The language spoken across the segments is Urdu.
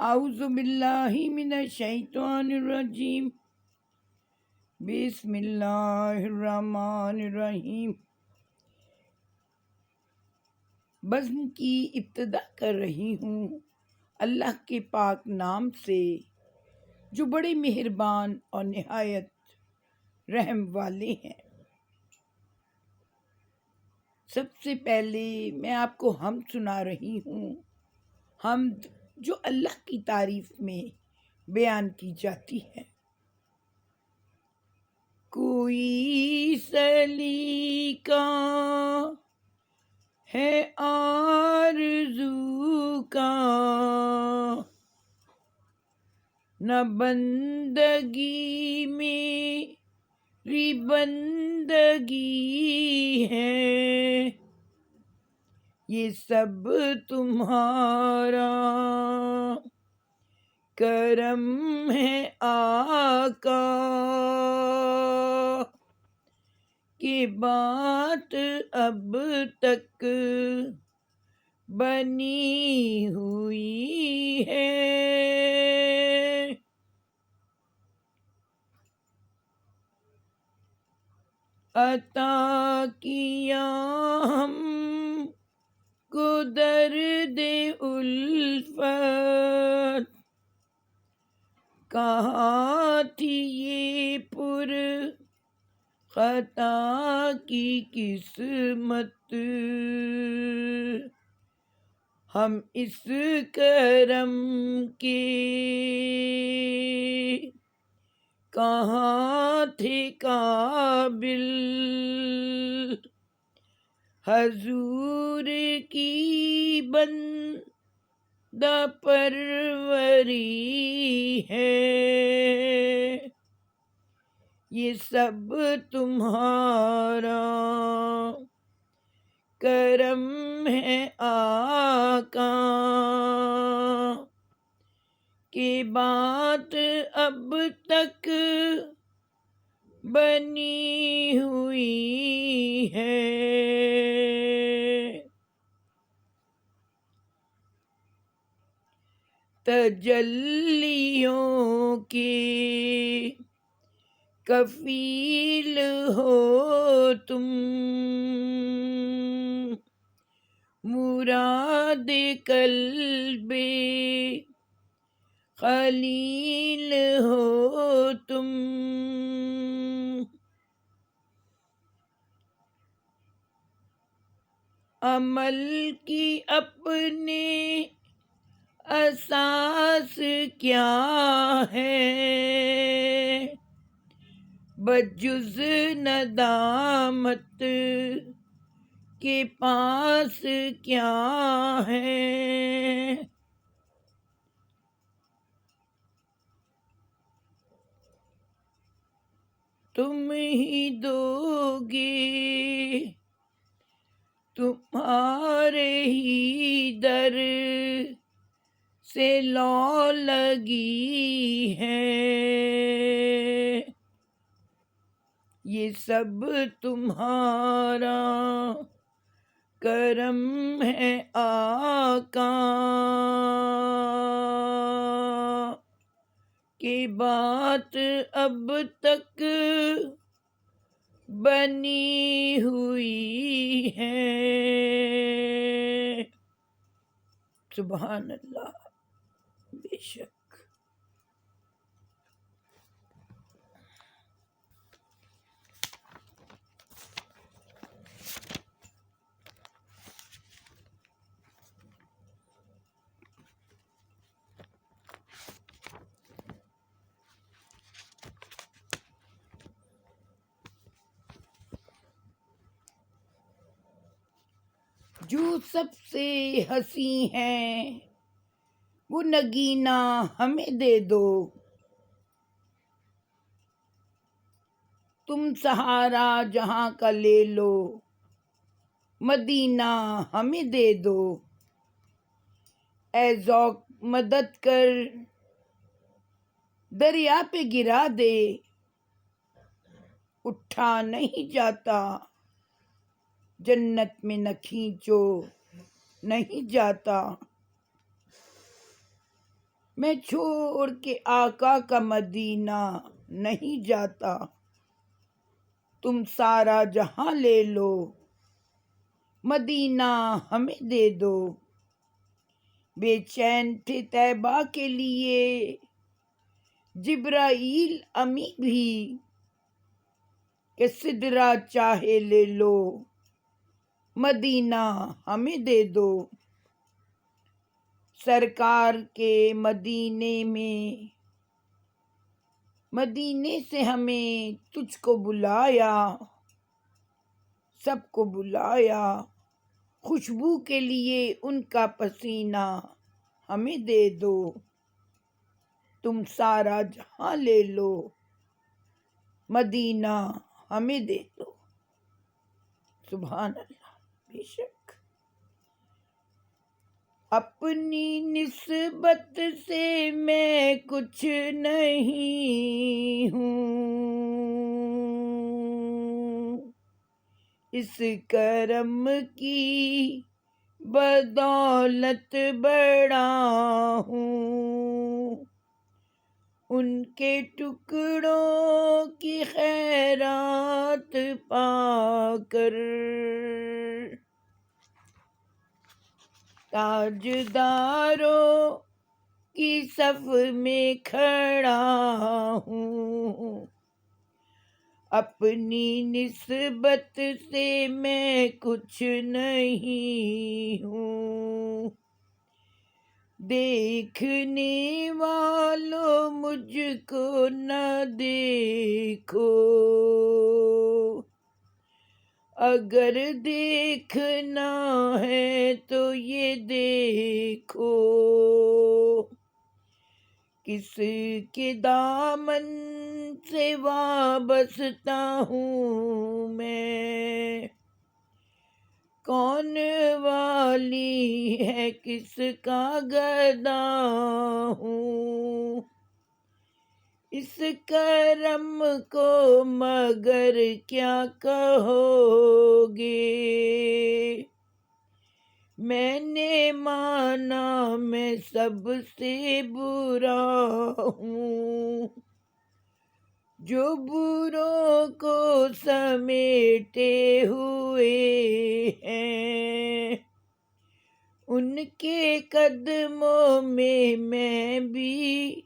اعوذ باللہ من الشیطان الرجیم، بسم اللہ الرحمن الرحیم۔ بزم کی ابتدا کر رہی ہوں اللہ کے پاک نام سے جو بڑے مہربان اور نہایت رحم والے ہیں۔ سب سے پہلے میں آپ کو حمد سنا رہی ہوں، حمد جو اللہ کی تعریف میں بیان کی جاتی ہے۔ کوئی سلیقہ ہے آرزو کا، نہ بندگی میری بندگی ہے، یہ سب تمہارا کرم ہے آقا، کہ بات اب تک بنی ہوئی ہے۔ عطا کیا ہم کو درد الفت، کہاں تھی یہ پر خطا کی قسمت، ہم اس کرم کے کہاں تھے قابل، حضور کی بندہ پروری ہے، یہ سب تمہارا کرم ہے آقا، کہ بات اب تک بنی ہوئی ہے۔ تجلیوں کے کفیل ہو تم، مراد قلب خلیل ہو تم، عمل کی اپنے اساس کیا ہے، بجز ندامت کے پاس کیا ہے، تم ہی دو گے، تمہارے ہی در سے لو لگی ہے، یہ سب تمہارا کرم ہے آقا، کہ بات اب تک بنی ہوئی ہے۔ سبحان اللہ، بے شک۔ جو سب سے حسین ہے وہ نگینہ ہمیں دے دو، تم سہارا جہاں کا لے لو، مدینہ ہمیں دے دو، اے ذوق مدد کر دریا پہ گرا دے، اٹھا نہیں جاتا جنت میں نہ کھینچو نہیں جاتا، میں چھوڑ کے آقا کا مدینہ نہیں جاتا، تم سارا جہاں لے لو، مدینہ ہمیں دے دو۔ بے چین تھے طیبہ کے لیے جبرائیل امی بھی، کہ سدرہ چاہے لے لو، مدینہ ہمیں دے دو۔ سرکار کے مدینے سے ہمیں تجھ کو بلایا، سب کو بلایا، خوشبو کے لیے ان کا پسینہ ہمیں دے دو، تم سارا جہاں لے لو، مدینہ ہمیں دے دو۔ سبحان اللہ۔ بے شک اپنی نسبت سے میں کچھ نہیں ہوں، اس کرم کی بدولت بڑا ہوں، ان کے ٹکڑوں کی خیرات پا کر تاجداروں کی صف میں کھڑا ہوں، اپنی نسبت سے میں کچھ نہیں ہوں، دیکھنے والوں مجھ کو نہ دیکھو، اگر دیکھنا ہے تو یہ دیکھو، کس کے دامن سے وابستہ ہوں میں، کون والی ہے کس کا گدا ہوں، اس کرم کو مگر کیا کہو گے، میں نے مانا میں سب سے برا ہوں، جو بروں کو سمیٹے ہوئے ہیں، ان کے قدموں میں بھی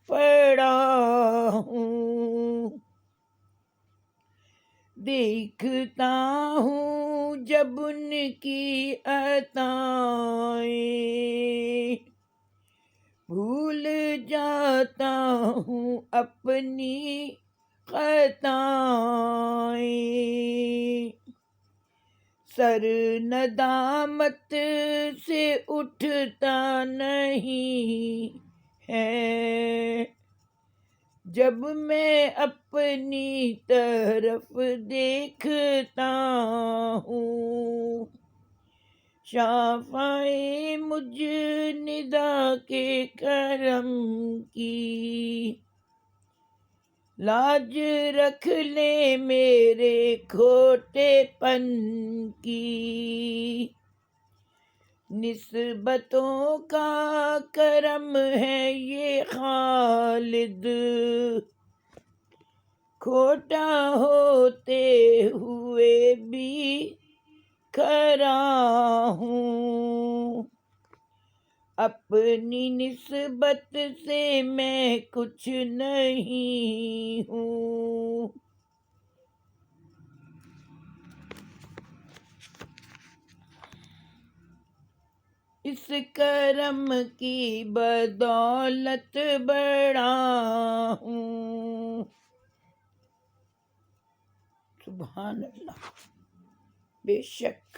پڑا ہوں، دیکھتا ہوں جب ان کی عطائیں، بھول جاتا ہوں اپنی خطائیں، سر ندامت سے اٹھتا نہیں ہے، جب میں اپنی طرف دیکھتا ہوں، شافع مجھ ندا کے کرم کی، لاج رکھ لے میرے کھوٹے پن کی، نسبتوں کا کرم ہے یہ خالد، کھوٹا ہوتے ہوئے بھی کھرا ہوں، اپنی نسبت سے میں کچھ نہیں ہوں، اس کرم کی بدولت بڑا ہوں۔ سبحان اللہ۔ بے شک